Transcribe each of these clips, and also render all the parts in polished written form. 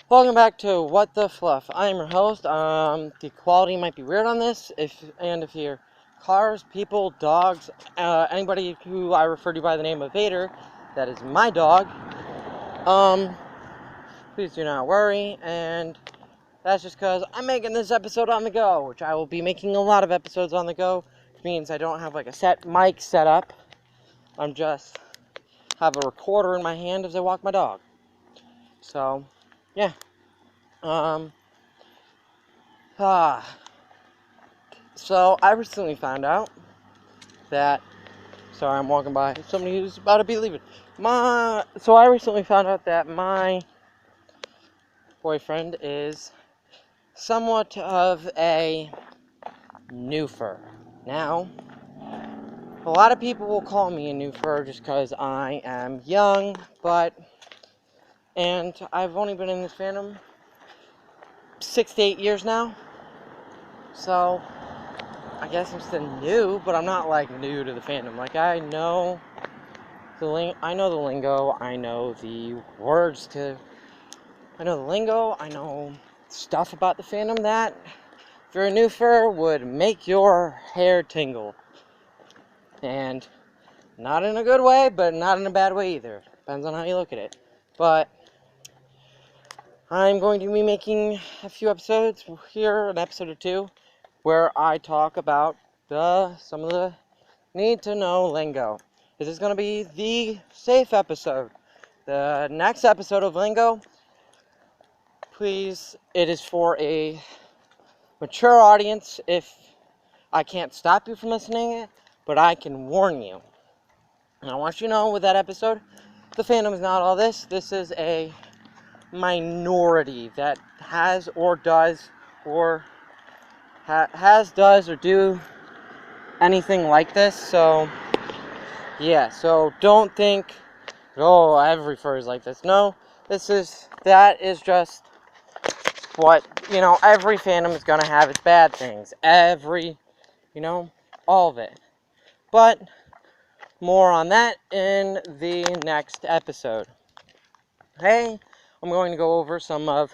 Welcome back to What the Fluff. I am your host. The quality might be weird on this, if you hear cars, people, dogs, anybody who I refer to by the name of Vader, that is my dog. Please do not worry, and that's just because I'm making this episode on the go, which I will be making a lot of episodes on the go, which means I don't have like a set mic set up. I'm just have a recorder in my hand as I walk my dog. So, yeah. So I recently found out that, sorry, I'm walking by somebody who's about to be leaving. So I recently found out that my boyfriend is somewhat of a noofer. Now, a lot of people will call me a noofer just because I am young, and I've only been in this fandom 6 to 8 years now. So I guess I'm still new, but I'm not like new to the fandom. Like I know the lingo, I know the words I know the lingo, I know stuff about the fandom that, if you're a noofer, would make your hair tingle. And not in a good way, but not in a bad way either. Depends on how you look at it. But I'm going to be making a few episodes here, an episode or two, where I talk about some of the need-to-know lingo. This is going to be the safe episode. The next episode of Lingo, please, it is for a mature audience. If I can't stop you from listening, but I can warn you. And I want you to know with that episode, the fandom is not all this. This is a minority that has or does or does or do anything like this. So yeah, so don't think, oh, every furry is like this. No, that is just what, every fandom is gonna have its bad things. All of it. But more on that in the next episode. Hey, I'm going to go over some of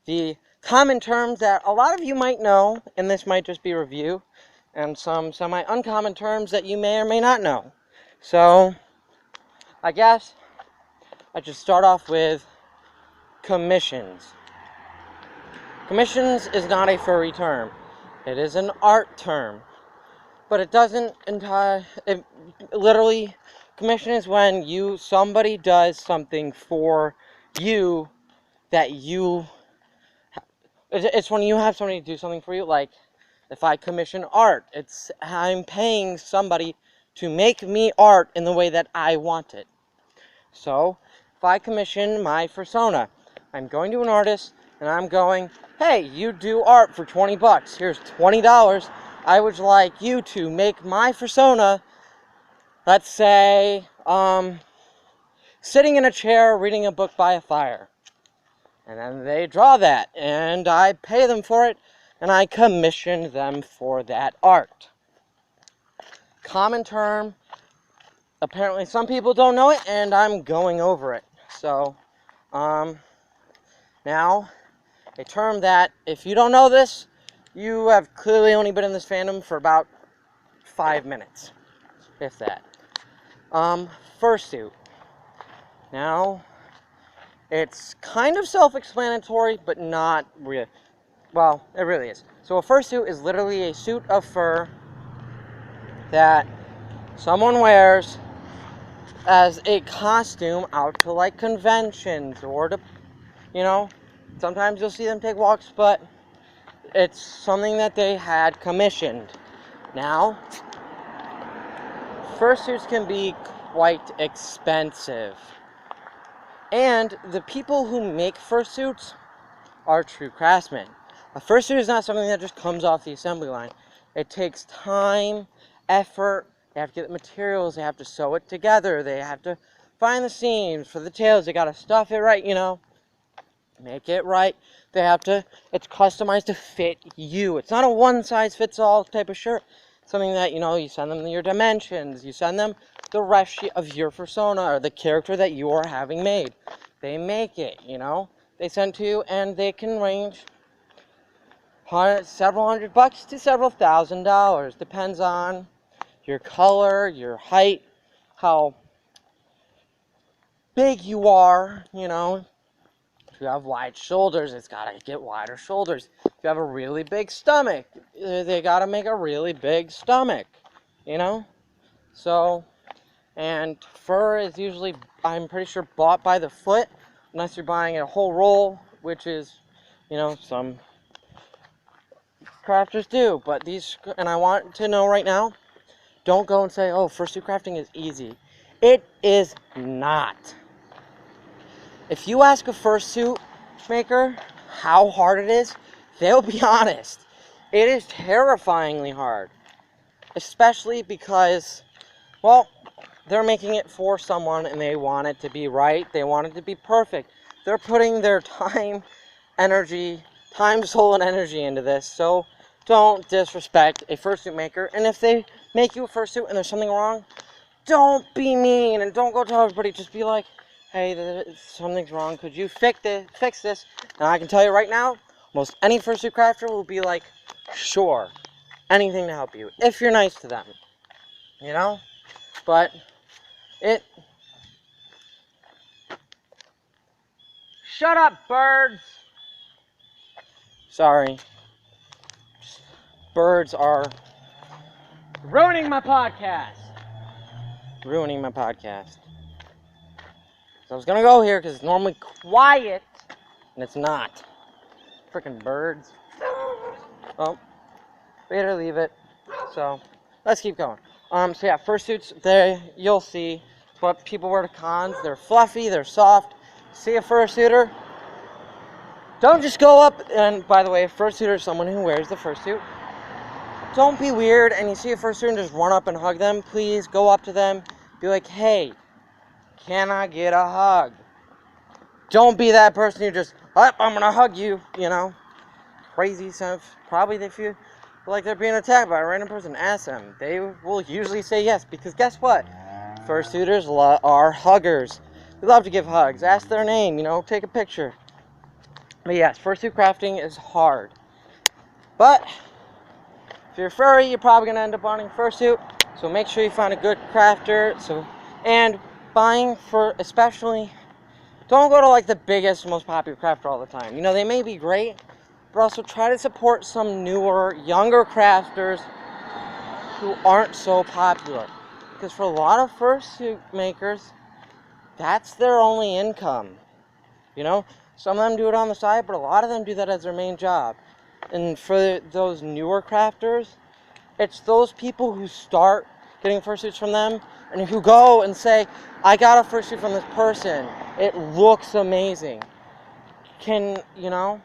the common terms that a lot of you might know, and this might just be review, and some semi-uncommon terms that you may or may not know. So, I guess I just start off with commissions. Commissions is not a furry term. It is an art term. But it doesn't literally, commission is when somebody does something for you that it's when you have somebody do something for you. Like, if I commission art, I'm paying somebody to make me art in the way that I want it. So, if I commission my fursona, I'm going to an artist, and I'm going, hey, you do art for $20. Here's $20. I would like you to make my fursona, let's say, sitting in a chair reading a book by a fire. And then they draw that, and I pay them for it, and I commission them for that art. Common term. Apparently some people don't know it, and I'm going over it. So, now, a term that, if you don't know this, you have clearly only been in this fandom for about 5 minutes, if that. Fursuit. Now, it's kind of self-explanatory, but not really. Well, it really is. So a fursuit is literally a suit of fur that someone wears as a costume out to, like, conventions or to, sometimes you'll see them take walks, but it's something that they had commissioned. Now, fursuits can be quite expensive. And the people who make fursuits are true craftsmen. A fursuit is not something that just comes off the assembly line. It takes time, effort. They have to get the materials. They have to sew it together. They have to find the seams for the tails. They got to stuff it right, make it right. It's customized to fit you. It's not a one-size-fits-all type of shirt. It's something that, you send them your dimensions. You send them the ref sheet of your fursona or the character that you are having made. They make it, they send to you, and they can range several $100 to several $1,000. Depends on your color, your height, how big you are, you know. If you have wide shoulders, it's got to get wider shoulders. If you have a really big stomach, they got to make a really big stomach, you know. So, and fur is usually, I'm pretty sure, bought by the foot, unless you're buying a whole roll, which is, you know, some crafters do. But these, and I want to know right now, don't go and say, oh, fursuit crafting is easy. It is not. If you ask a fursuit maker how hard it is, they'll be honest. It is terrifyingly hard. Especially because, well, they're making it for someone and they want it to be right. They want it to be perfect. They're putting their time, soul, and energy into this. So don't disrespect a fursuit maker. And if they make you a fursuit and there's something wrong, don't be mean and don't go tell everybody. Just be like, hey, something's wrong. Could you fix this? And I can tell you right now, most any fursuit crafter will be like, sure, anything to help you, if you're nice to them, you know? But shut up, birds! Sorry. Birds are ruining my podcast. So I was gonna go here because it's normally quiet, and it's not. Freaking birds. Oh, better leave it. So let's keep going. So yeah, fursuits, there you'll see what people wear to cons. They're fluffy, they're soft. See a fursuiter? Don't just go up, and by the way, a fursuiter is someone who wears the fursuit. Don't be weird and you see a fursuiter and just run up and hug them. Please go up to them, be like, hey, can I get a hug? Don't be that person who just, oh, I'm gonna hug you, you know. Crazy stuff. Probably they feel like they're being attacked by a random person. Ask them. They will usually say yes, because guess what? Fursuiters are huggers. They love to give hugs. Ask their name, you know, take a picture. But yes, fursuit crafting is hard. But if you're furry, you're probably gonna end up wanting fursuit. So make sure you find a good crafter. And buying especially, don't go to like the biggest, most popular crafter all the time. You know, they may be great, but also try to support some newer, younger crafters who aren't so popular. Because for a lot of fursuit makers, that's their only income. You know, some of them do it on the side, but a lot of them do that as their main job. And for those newer crafters, it's those people who start getting fursuits from them and who go and say, I got a fursuit from this person. It looks amazing. You know,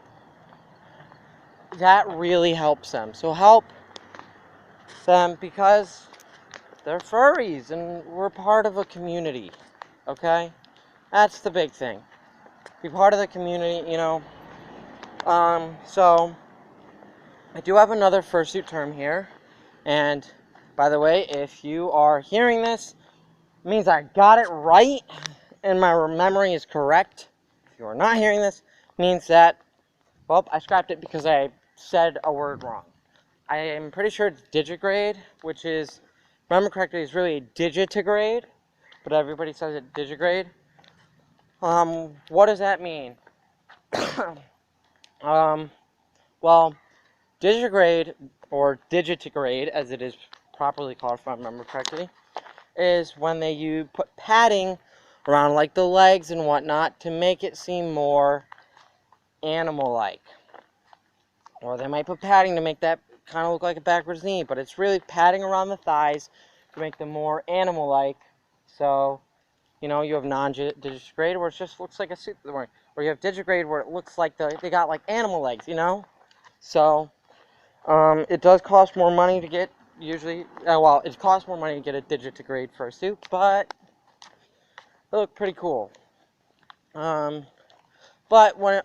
that really helps them. So help them because they're furries and we're part of a community. Okay? That's the big thing. Be part of the community, you know. So I do have another fursuit term here. And by the way, if you are hearing this, it means I got it right and my memory is correct. If you are not hearing this, it means that, well, I scrapped it because I said a word wrong. I am pretty sure it's digigrade, which is, remember correctly, is really digitigrade, but everybody says it digigrade. What does that mean? Well, digigrade, or digitigrade, as it is properly called if I remember correctly, is when you put padding around like the legs and whatnot to make it seem more animal-like. Or they might put padding to make that kind of look like a backwards knee, but it's really padding around the thighs to make them more animal-like. So, you know, you have non-digigrade where it just looks like a suit they're wearing. Or you have digigrade where it looks like they got like animal legs, you know? So, it does cost more money to get, usually, it costs more money to get a digitigrade fursuit, but they look pretty cool. But when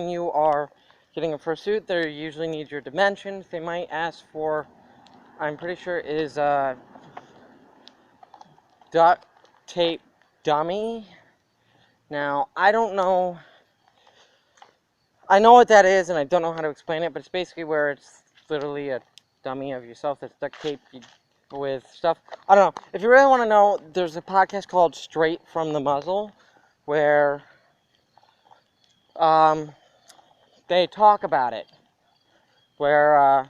you are getting a fursuit, they usually need your dimensions. They might ask for, I'm pretty sure it is duct tape dummy. Now, I don't know I know what that is, and I don't know how to explain it, but it's basically where it's literally a dummy of yourself that's duct taped with stuff. I don't know. If you really want to know, there's a podcast called Straight from the Muzzle, where they talk about it. Where,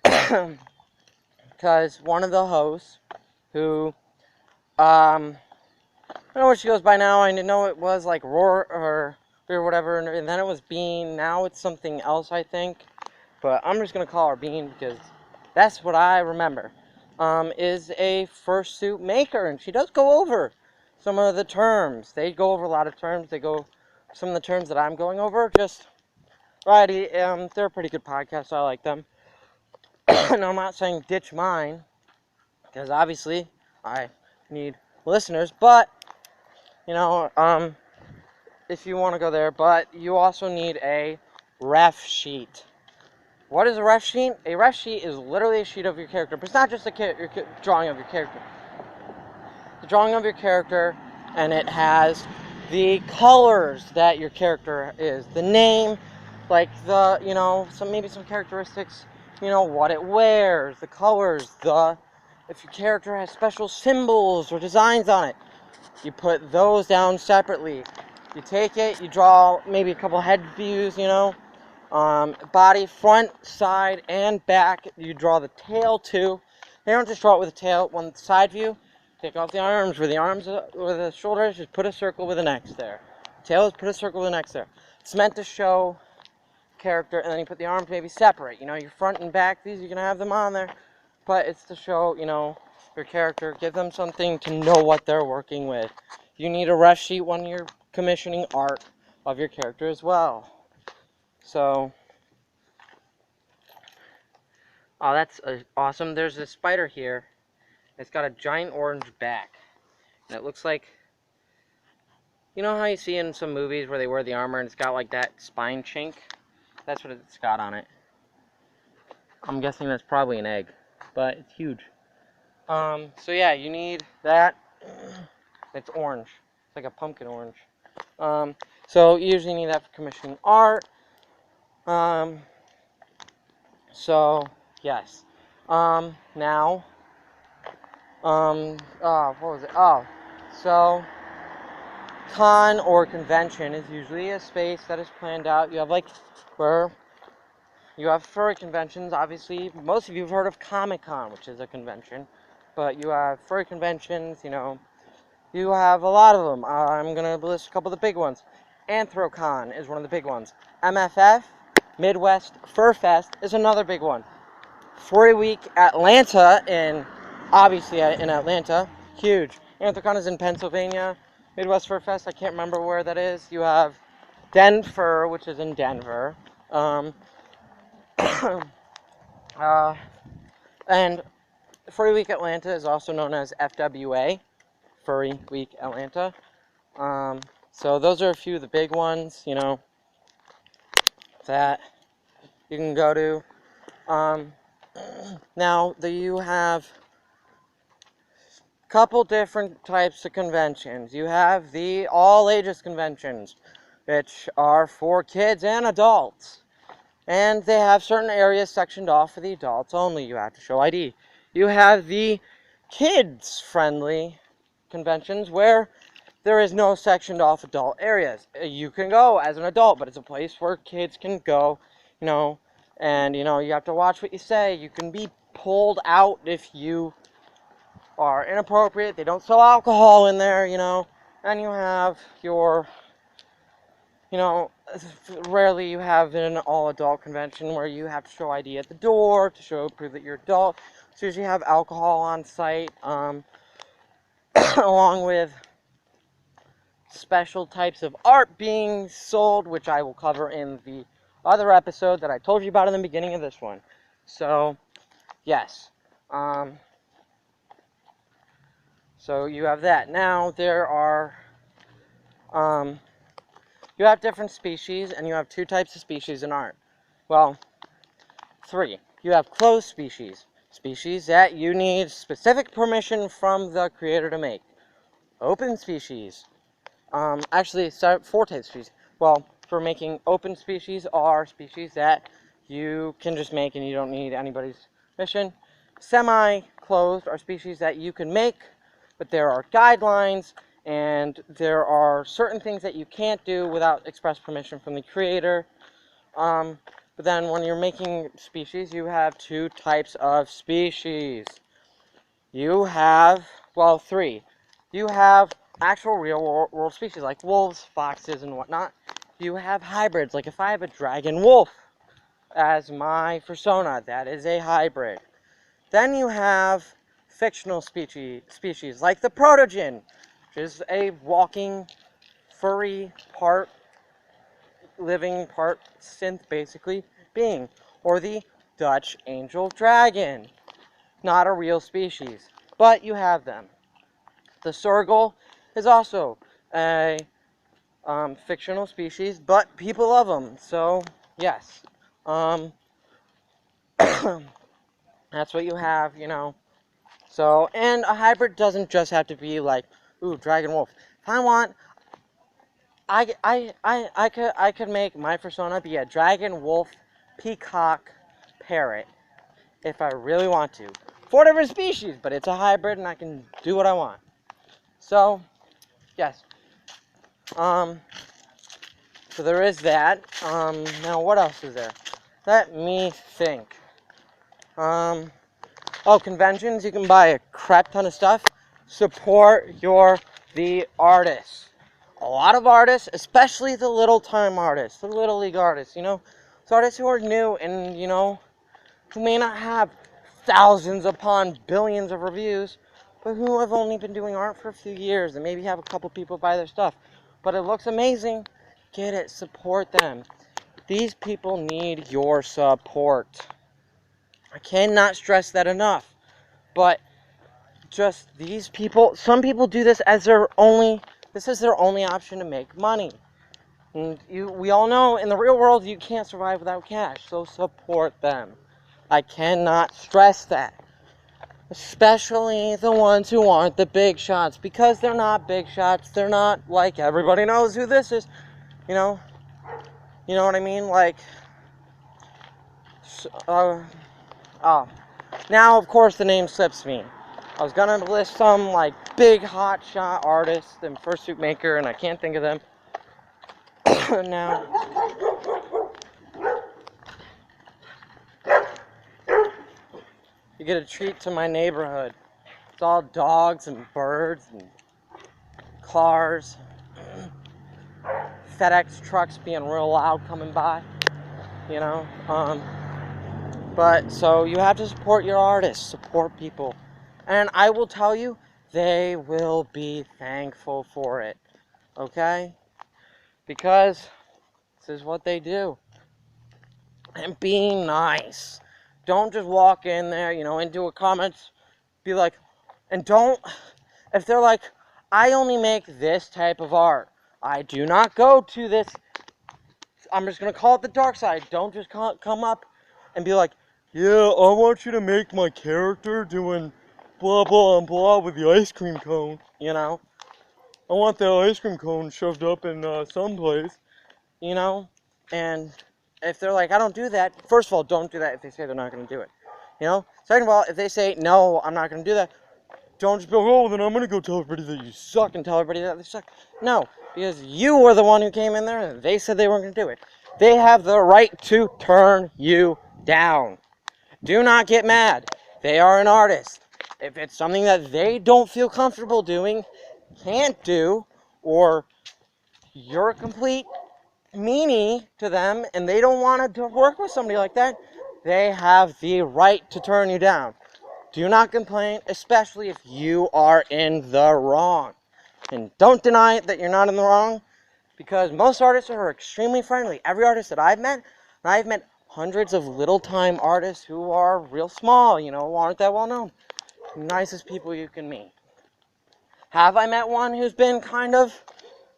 because one of the hosts, who, I don't know what she goes by now. I know it was like Roar or whatever, and then it was Bean. Now it's something else, I think. But I'm just going to call her Bean because that's what I remember. Is a fursuit maker, and she does go over some of the terms. They go over a lot of terms. They go some of the terms that I'm going over. Just righty. They're a pretty good podcast. So I like them. And I'm not saying ditch mine, because obviously I need listeners. But you know, if you want to go there, but you also need a ref sheet. What is a ref sheet? A ref sheet is literally a sheet of your character, but it's not just a drawing of your character. The drawing of your character, and it has the colors that your character is, the name, like the, you know, maybe some characteristics, you know, what it wears, the colors, if your character has special symbols or designs on it, you put those down separately. You take it, you draw maybe a couple head views, you know, body, front, side, and back. You draw the tail too. You don't just draw it with the tail. One side view, take off the arms. Where the shoulders, just put a circle with an X there. Tail is put a circle with an X there. It's meant to show character, and then you put the arms maybe separate. You know, your front and back, these, you can have them on there. But it's to show, you know, your character, give them something to know what they're working with. You need a ref sheet when you're commissioning art of your character as well. So, oh, that's awesome. There's a spider here. It's got a giant orange back. And it looks like, you know how you see in some movies where they wear the armor and it's got like that spine chink? That's what it's got on it. I'm guessing that's probably an egg, but it's huge. So yeah, you need that. It's orange. It's like a pumpkin orange. So you usually need that for commissioning art. So yes. Now, what was it? Oh, so con or convention is usually a space that is planned out. You have like where you have furry conventions. Obviously, most of you have heard of Comic-Con, which is a convention, but you have furry conventions. You know, you have a lot of them. I'm gonna list a couple of the big ones. Anthrocon is one of the big ones. MFF, Midwest Fur Fest, is another big one. Furry Week Atlanta, obviously in Atlanta, huge. Anthrocon is in Pennsylvania. Midwest Fur Fest, I can't remember where that is. You have Denver, which is in Denver. And Furry Week Atlanta is also known as FWA, Furry Week Atlanta. So those are a few of the big ones, you know, that you can go to. Now, you have a couple different types of conventions. You have the all-ages conventions, which are for kids and adults. And they have certain areas sectioned off for the adults only. You have to show ID. You have the kids-friendly conventions where there is no sectioned off adult areas. You can go as an adult, but it's a place where kids can go, you know, and, you know, you have to watch what you say. You can be pulled out if you are inappropriate. They don't sell alcohol in there, you know. And you have your, you know, rarely you have an all-adult convention where you have to show ID at the door to prove that you're adult. So usually you have alcohol on site, along with special types of art being sold, which I will cover in the other episode that I told you about in the beginning of this one. So, yes. So you have that. Now, there are, you have different species, and you have two types of species in art. Well, three. You have closed species. Species that you need specific permission from the creator to make. Open species. Actually, four types of species. Well, for making open species are species that you can just make and you don't need anybody's permission. Semi-closed are species that you can make, but there are guidelines and there are certain things that you can't do without express permission from the creator. But then when you're making species, you have two types of species. You have, well, three. You have actual real world species like wolves, foxes, and whatnot. You have hybrids, like if I have a dragon wolf as my fursona, that is a hybrid. Then you have fictional species like the protogen, which is a walking, furry, part living, part synth, basically, being. Or the Dutch angel dragon. Not a real species, but you have them. The Sergal is also a fictional species, but people love them, so yes. That's what you have, you know. So, and a hybrid doesn't just have to be like, ooh, dragon wolf. If I want, I could make my persona be a dragon wolf peacock parrot if I really want to. 4 different species, but it's a hybrid and I can do what I want. So, yes. So there is that. Now what else is there? Let me think. Oh, conventions, you can buy a crap ton of stuff. Support the artists. A lot of artists, especially the little time artists, the little league artists, you know, it's artists who are new and, you know, who may not have thousands upon billions of reviews, but who have only been doing art for a few years and maybe have a couple people buy their stuff. But it looks amazing. Get it. Support them. These people need your support. I cannot stress that enough. But just these people, some people do this as this is their only option to make money. And we all know in the real world you can't survive without cash, so support them. I cannot stress that. Especially the ones who aren't the big shots, because they're not big shots. They're not like everybody knows who this is. You know what I mean? Like, now of course the name slips me. I was gonna list some like big hot shot artists and fursuit maker, and I can't think of them now. You get a treat to my neighborhood. It's all dogs and birds and cars. FedEx trucks being real loud coming by, you know. But so you have to support your artists, support people. And I will tell you, they will be thankful for it. Okay? Because this is what they do. And be nice. Don't just walk in there, you know, into a comments, be like, and don't, if they're like, I only make this type of art. I do not go to this, I'm just going to call it the dark side. Don't just come up and be like, yeah, I want you to make my character doing blah, blah, and blah with the ice cream cone, you know. I want that ice cream cone shoved up in someplace, you know. And if they're like, I don't do that, first of all, don't do that if they say they're not going to do it, you know. Second of all, if they say, no, I'm not going to do that, don't just be like, oh, then I'm going to go tell everybody that you suck and tell everybody that they suck. No, because you were the one who came in there and they said they weren't going to do it. They have the right to turn you down. Do not get mad. They are an artist. If it's something that they don't feel comfortable doing, can't do, or you're a complete meanie to them and they don't want to work with somebody like that, they have the right to turn you down. Do not complain, especially if you are in the wrong. And don't deny that you're not in the wrong, because most artists are extremely friendly. Every artist that I've met, and I've met hundreds of little-time artists who are real small, you know, aren't that well known. Nicest people you can meet. Have I met one who's been kind of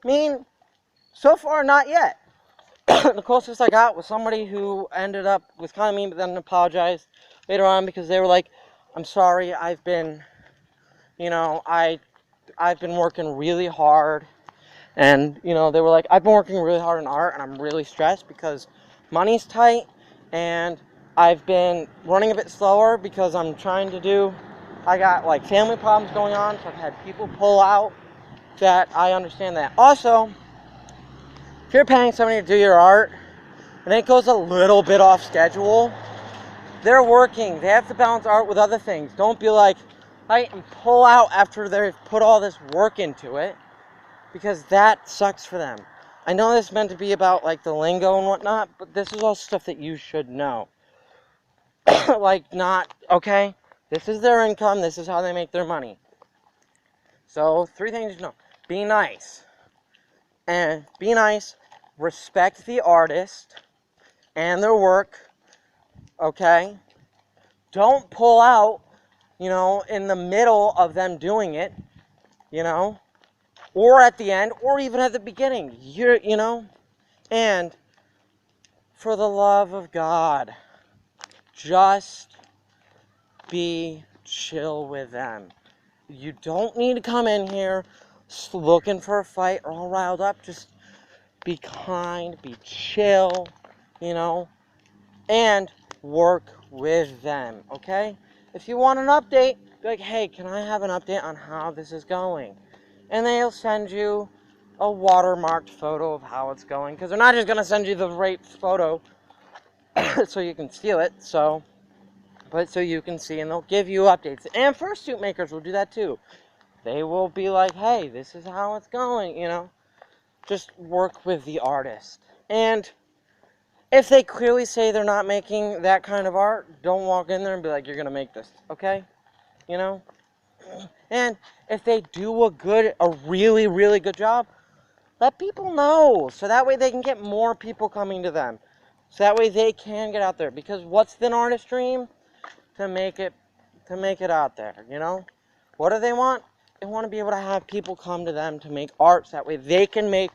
mean? So far, not yet. The closest I got was somebody who ended up, was kind of mean, but then apologized later on because they were like, I'm sorry, I've been, you know, I've been working really hard, And, you know, they were like, I've been working really hard on art, and I'm really stressed because money's tight, and I've been running a bit slower because I got, like, family problems going on, so I've had people pull out. That I understand that. Also, if you're paying somebody to do your art, and it goes a little bit off schedule, they're working. They have to balance art with other things. Don't be like, and pull out after they've put all this work into it, because that sucks for them. I know this is meant to be about, like, the lingo and whatnot, but this is all stuff that you should know. Like, not, okay, this is their income, this is how they make their money. So, 3 things you know. Be nice. And be nice, respect the artist and their work, okay? Don't pull out, you know, in the middle of them doing it, you know, or at the end, or even at the beginning, you know, and for the love of God, just be chill with them. You don't need to come in here looking for a fight or all riled up. Just be kind, be chill, you know, and work with them, okay? If you want an update, be like, hey, can I have an update on how this is going? And they'll send you a watermarked photo of how it's going, because they're not just going to send you the right photo so you can steal it, but so you can see, and they'll give you updates. And fursuit makers will do that too. They will be like, hey, this is how it's going, you know? Just work with the artist. And if they clearly say they're not making that kind of art, don't walk in there and be like, you're going to make this, okay? You know? And if they do a really, really good job, let people know. So that way they can get more people coming to them. So that way they can get out there. Because what's an artist's dream? To make it out there, you know? What do they want? They want to be able to have people come to them to make art. So that way they can make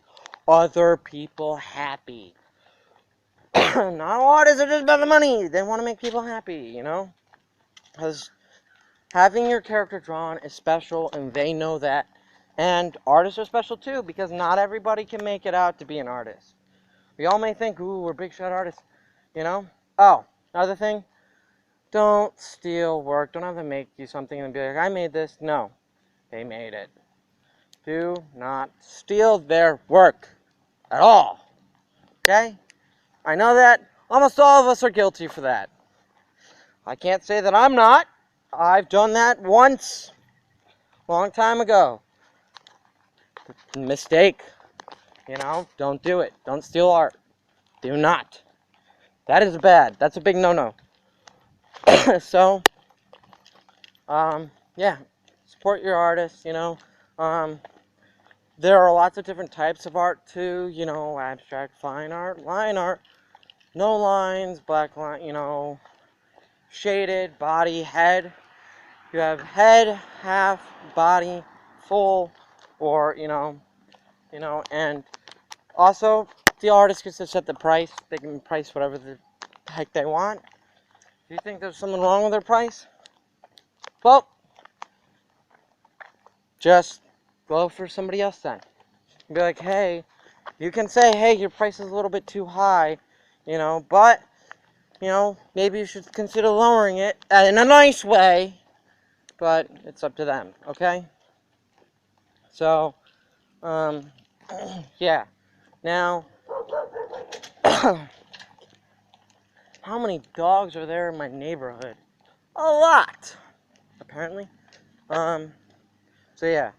other people happy. Not all artists are just about the money. They want to make people happy, you know? Because having your character drawn is special, and they know that. And artists are special too, because not everybody can make it out to be an artist. We all may think, ooh, we're big shot artists, you know? Oh, another thing, don't steal work. Don't have them make you something and be like, I made this. No, they made it. Do not steal their work at all, okay? I know that almost all of us are guilty for that. I can't say that I'm not. I've done that once, a long time ago. Mistake. You know, don't do it. Don't steal art. Do not. That is bad. That's a big no-no. So, yeah, support your artists, you know. There are lots of different types of art too, you know, abstract, fine art, line art, no lines, black line, you know, shaded, body, head. You have head, half, body, full, or, you know, and also the artist gets to set the price. They can price whatever the heck they want. Do you think there's something wrong with their price? Well, just go for somebody else then. Be like, hey, you can say, hey, your price is a little bit too high, you know, but, you know, maybe you should consider lowering it in a nice way, but it's up to them, okay? So, yeah. Now, how many dogs are there in my neighborhood? A lot, apparently. So yeah.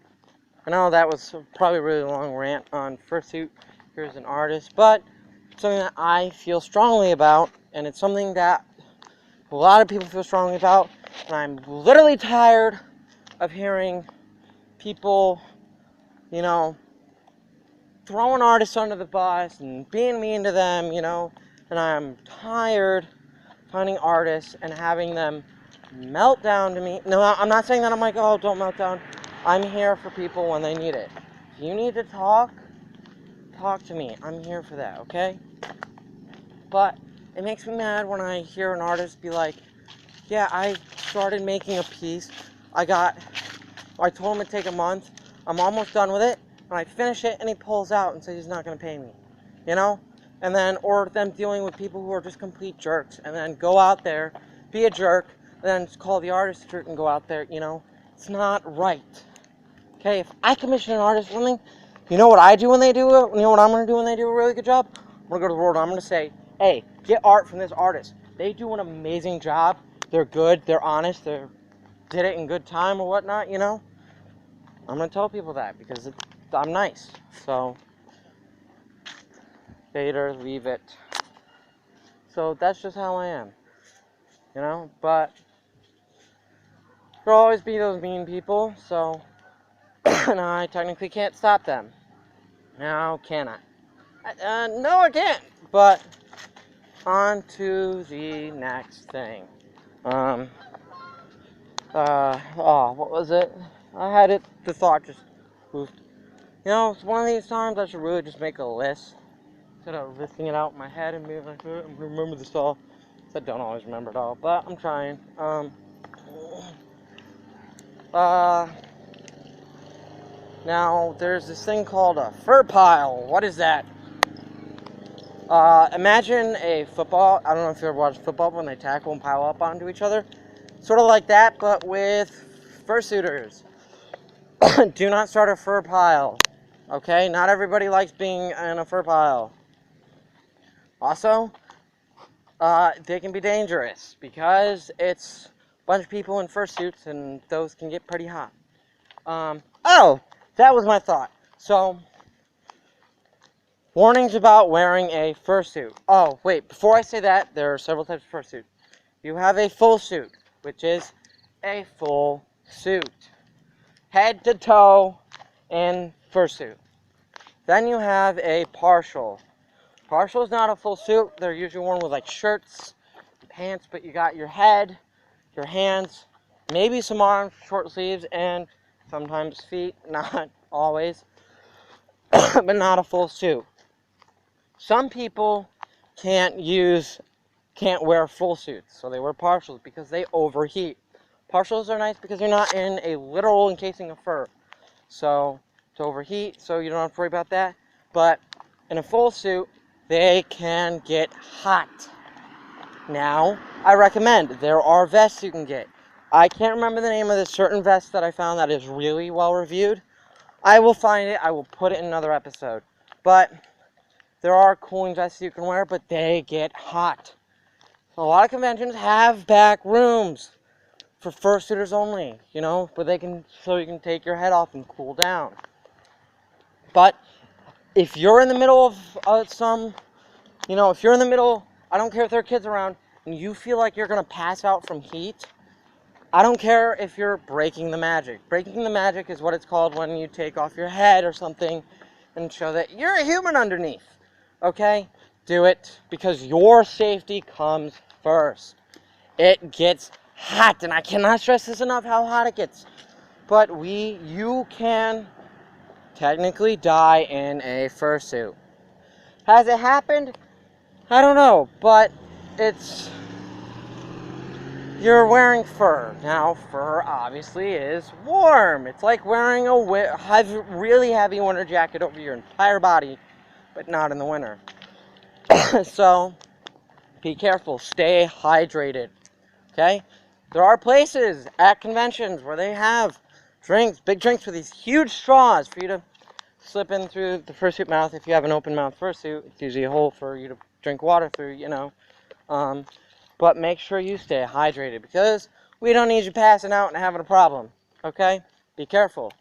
I know that was probably a really long rant on fursuit. Here's an artist, but it's something that I feel strongly about, and it's something that a lot of people feel strongly about, and I'm literally tired of hearing people, you know, throwing artists under the bus and being mean to them, you know, and I'm tired finding artists and having them melt down to me. No, I'm not saying that I'm like, oh, don't melt down. I'm here for people when they need it. If you need to talk to me. I'm here for that, okay? But it makes me mad when I hear an artist be like, yeah, I started making a piece. I told him it'd take a month. I'm almost done with it. and I finish it, and he pulls out and says he's not going to pay me, you know? And then, or them dealing with people who are just complete jerks, and then go out there, be a jerk, and then call the artist a jerk and go out there, you know? It's not right. Okay, if I commission an artist something, you know what I do when they do it? You know what I'm going to do when they do a really good job? I'm going to go to the world and I'm going to say, hey, get art from this artist. They do an amazing job. They're good. They're honest. They did it in good time or whatnot, you know? I'm going to tell people that because I'm nice. So, Vader, leave it. So that's just how I am, you know? But there'll always be those mean people, so and I technically can't stop them. Now, can I? No, I can't. But on to the next thing. What was it? I had it, the thought just moved. You know, it's one of these times I should really just make a list. Instead of listing it out in my head and being like, I'm going to remember this all. So I don't always remember it all, but I'm trying. Now, there's this thing called a fur pile. What is that? Imagine a football. I don't know if you ever watched football when they tackle and pile up onto each other. Sort of like that, but with fursuiters. Do not start a fur pile. Okay? Not everybody likes being in a fur pile. Also, they can be dangerous because it's a bunch of people in fursuits and those can get pretty hot. That was my thought. So, warnings about wearing a fursuit. Oh, wait, before I say that, there are several types of fursuit. You have a full suit, which is a full suit. Head to toe in fursuit. Then you have a partial. Partial is not a full suit. They're usually worn with like shirts, pants, but you got your head, your hands, maybe some arms, short sleeves, and sometimes feet, not always, but not a full suit. Some people can't wear full suits, so they wear partials because they overheat. Partials are nice because you're not in a literal encasing of fur, so to overheat, so you don't have to worry about that. But in a full suit, they can get hot. Now, I recommend, there are vests you can get. I can't remember the name of this certain vest that I found that is really well reviewed. I will find it. I will put it in another episode. But there are cooling vests you can wear, but they get hot. So a lot of conventions have back rooms for fursuiters only, you know, so you can take your head off and cool down. But if you're in the middle of if you're in the middle, I don't care if there are kids around, and you feel like you're going to pass out from heat, I don't care if you're breaking the magic. Breaking the magic is what it's called when you take off your head or something and show that you're a human underneath. Okay? Do it because your safety comes first. It gets hot, and I cannot stress this enough how hot it gets. But you can technically die in a fursuit. Has it happened? I don't know, but you're wearing fur. Now, fur obviously is warm. It's like wearing a really heavy winter jacket over your entire body, but not in the winter. So, be careful. Stay hydrated. Okay? There are places at conventions where they have drinks, big drinks with these huge straws for you to slip in through the fursuit mouth. If you have an open mouth fursuit, it's usually a hole for you to drink water through, you know. But make sure you stay hydrated because we don't need you passing out and having a problem. Okay? Be careful.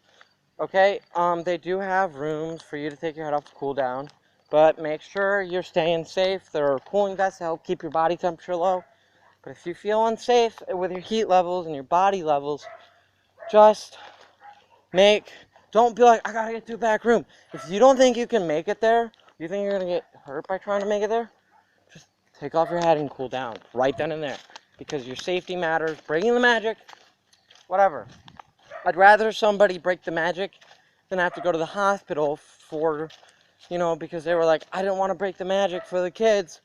Okay? They do have rooms for you to take your head off to cool down, but make sure you're staying safe. There are cooling vests to help keep your body temperature low. But if you feel unsafe with your heat levels and your body levels, don't be like, I gotta get to a back room. If you don't think you can make it there, you think you're gonna get hurt by trying to make it there, just take off your head and cool down right then and there. Because your safety matters. Breaking the magic, whatever. I'd rather somebody break the magic than have to go to the hospital because they were like, I didn't want to break the magic for the kids,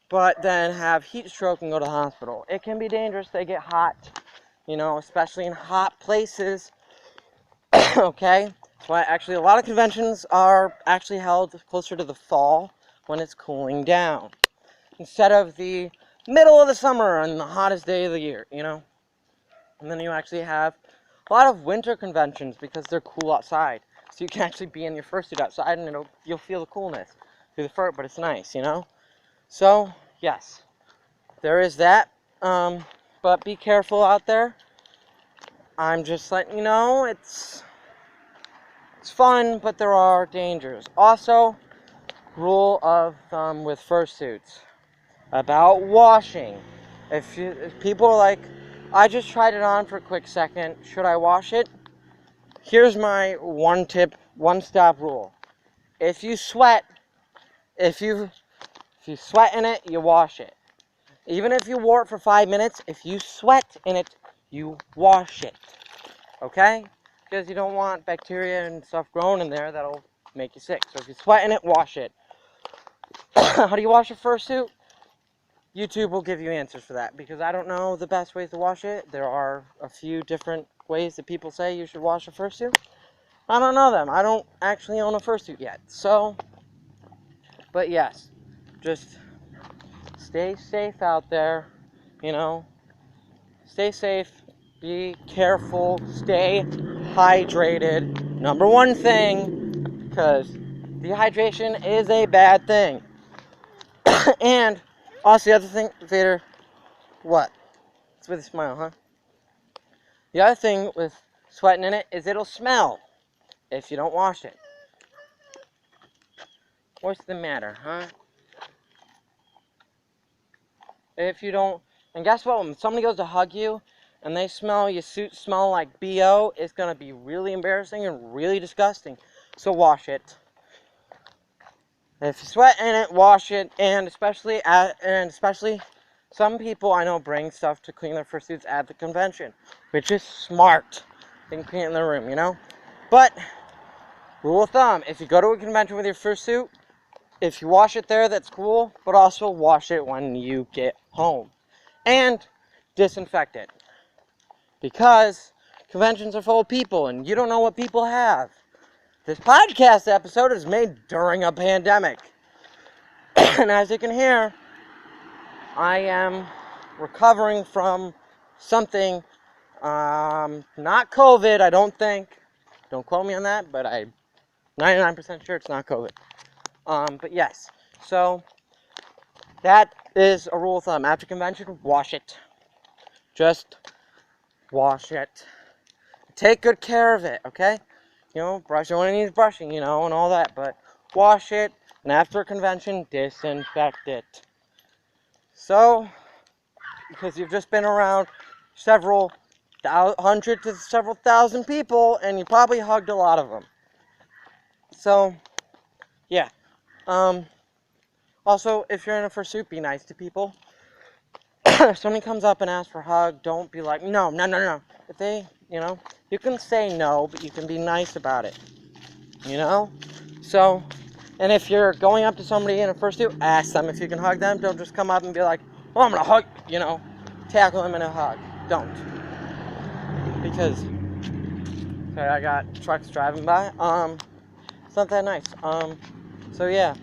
but then have heat stroke and go to the hospital. It can be dangerous. They get hot, especially in hot places. Okay? That's why actually a lot of conventions are actually held closer to the fall when it's cooling down, instead of the middle of the summer and the hottest day of the year, you know? And then you actually have a lot of winter conventions because they're cool outside. So you can actually be in your fursuit outside and you'll feel the coolness through the fur, but it's nice, you know? So, yes, there is that. But be careful out there. I'm just letting you know, it's fun, but there are dangers. Also, rule of thumb with fursuits about washing. If people are like, I just tried it on for a quick second, should I wash it? Here's my one tip, one stop rule. If you sweat, if you sweat in it, you wash it. Even if you wore it for 5 minutes, if you sweat in it, you wash it. Okay? Because you don't want bacteria and stuff growing in there that'll make you sick. So if you sweat in it, wash it. How do you wash a fursuit? YouTube will give you answers for that, because I don't know the best ways to wash it. There are a few different ways that people say you should wash a fursuit. I don't know them. I don't actually own a fursuit yet. So, but yes, just stay safe out there, you know. Stay safe, be careful, stay hydrated. Number one thing, because dehydration is a bad thing. And also the other thing, Vader, what? It's with a smile, huh? The other thing with sweating in it is it'll smell if you don't wash it. What's the matter, huh? If you don't, and guess what? When somebody goes to hug you and they smell your suit smell like BO, it's gonna be really embarrassing and really disgusting. So wash it. If you sweat in it, wash it, and especially some people I know bring stuff to clean their fursuits at the convention, which is smart. They can clean it in their room, you know. But rule of thumb: if you go to a convention with your fursuit, if you wash it there, that's cool. But also wash it when you get home, and disinfect it, because conventions are full of people, and you don't know what people have. This podcast episode is made during a pandemic. And as you can hear, I am recovering from something, not COVID, I don't think. Don't quote me on that, but I'm 99% sure it's not COVID. But yes, so that is a rule of thumb. After convention, wash it. Just wash it. Take good care of it, okay? You know, brush it when it needs brushing, you know, and all that, but wash it, and after a convention, disinfect it. So, because you've just been around several hundred to several thousand people, and you probably hugged a lot of them. So, yeah. Also, if you're in a fursuit, be nice to people. If somebody comes up and asks for a hug, don't be like, no. If they, you know, you can say no, but you can be nice about it. You know? So, and if you're going up to somebody in a fursuit, ask them if you can hug them. Don't just come up and be like, oh, I'm going to hug, you know, tackle them in a hug. Don't. Because, sorry, I got trucks driving by. It's not that nice. So yeah.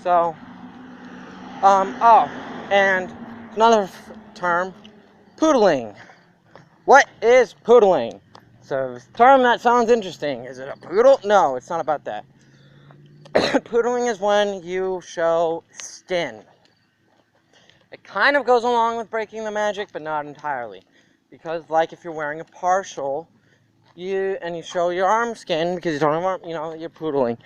So, oh, and another term, poodling. What is poodling? So, a term that sounds interesting. Is it a poodle? No, it's not about that. Poodling is when you show skin. It kind of goes along with breaking the magic, but not entirely. Because, like, if you're wearing a partial, you show your arm skin because you don't have arm, you know, you're poodling.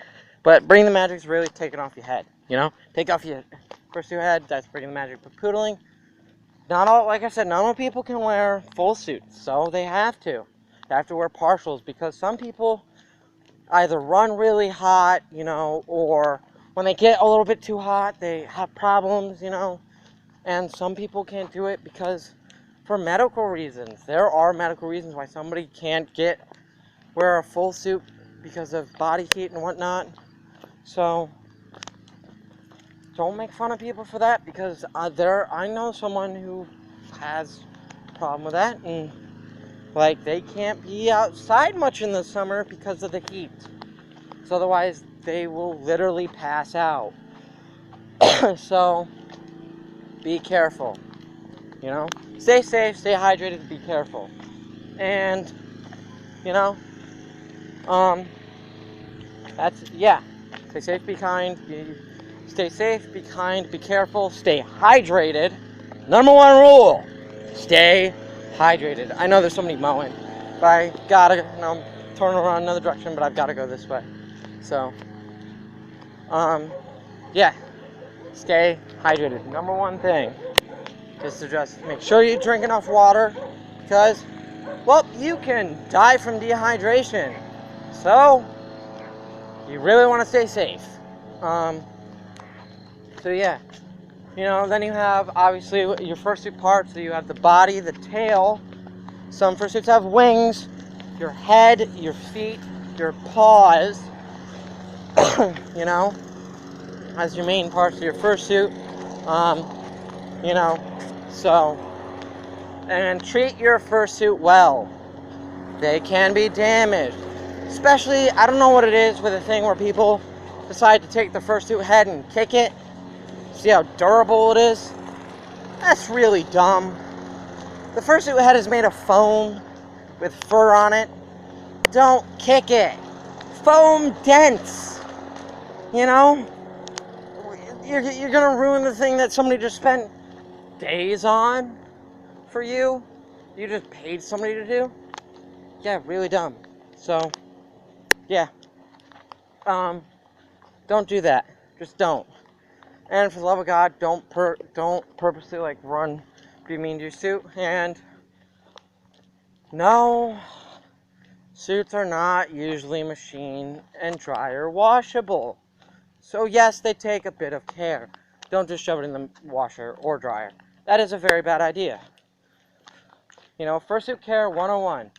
But breaking the magic is really taking off your head, you know? Take off your head, that's breaking the magic. But poodling, not all, like I said, not all people can wear full suits, so they have to. They have to wear partials, because some people either run really hot, you know, or when they get a little bit too hot, they have problems, you know. And some people can't do it because, for medical reasons. There are medical reasons why somebody can't wear a full suit because of body heat and whatnot. So, don't make fun of people for that, because I know someone who has a problem with that, and Like, they can't be outside much in the summer because of the heat. So otherwise, they will literally pass out. So, be careful. You know? Stay safe, stay hydrated, be careful. And, you know, yeah. Stay safe, be kind. Stay safe, be kind, be careful, stay hydrated. Number one rule, stay hydrated. I know there's somebody mowing, but I gotta, turn around another direction, but I've gotta go this way. So, yeah, stay hydrated. Number one thing is to just make sure you drink enough water, because, well, you can die from dehydration. So, you really want to stay safe. So yeah, then you have, obviously, your fursuit parts. So you have the body, the tail. Some fursuits have wings, your head, your feet, your paws, as your main parts of your fursuit. So, and treat your fursuit well. They can be damaged. Especially, I don't know what it is with a thing where people decide to take the fursuit head and kick it. See how durable it is? That's really dumb. The fursuit head is made of foam with fur on it. Don't kick it. Foam dents. You're gonna ruin the thing that somebody just spent days on for you. You just paid somebody to do. Yeah, really dumb. So, yeah. Don't do that. Just don't. And for the love of God, don't purposely run be mean to your suit. And no, suits are not usually machine and dryer washable. So yes, they take a bit of care. Don't just shove it in the washer or dryer. That is a very bad idea. Fursuit care 101.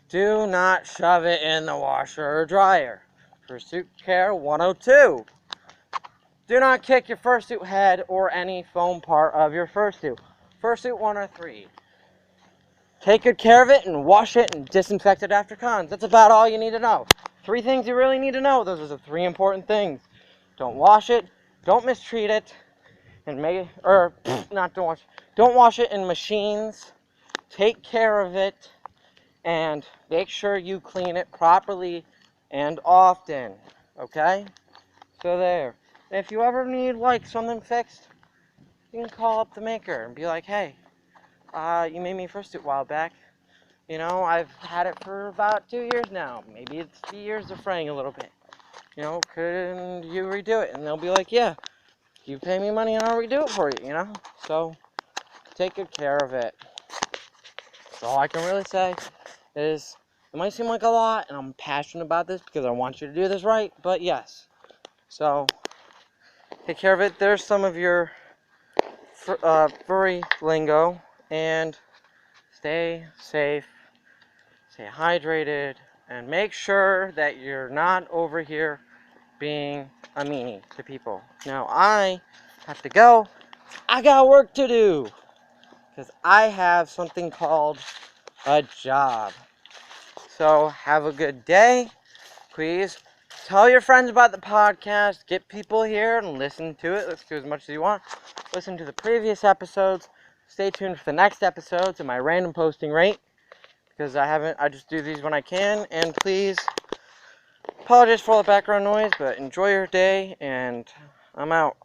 Do not shove it in the washer or dryer. Fursuit care 102. Do not kick your fursuit head or any foam part of your fursuit. Fursuit 103. Take good care of it and wash it and disinfect it after cons. That's about all you need to know. 3 things you really need to know. Those are the 3 important things. Don't wash it. Don't mistreat it. And don't wash it in machines. Take care of it. And make sure you clean it properly and often. Okay? So there. If you ever need something fixed, you can call up the maker and be like, hey, you made me a fursuit a while back. I've had it for about 2 years now. Maybe it's the years are fraying a little bit. Could you redo it? And they'll be like, yeah, you pay me money and I'll redo it for you, So, take good care of it. That's all I can really say is, it might seem like a lot, and I'm passionate about this because I want you to do this right, but yes. So, take care of it. There's some of your furry lingo, and stay safe, stay hydrated, and make sure that you're not over here being a meanie to people. Now, I have to go. I got work to do, because I have something called a job. So, have a good day. Please tell your friends about the podcast. Get people here and listen to it. Listen to as much as you want. Listen to the previous episodes. Stay tuned for the next episodes and my random posting rate, because I just do these when I can. And please, apologize for all the background noise, but enjoy your day, and I'm out.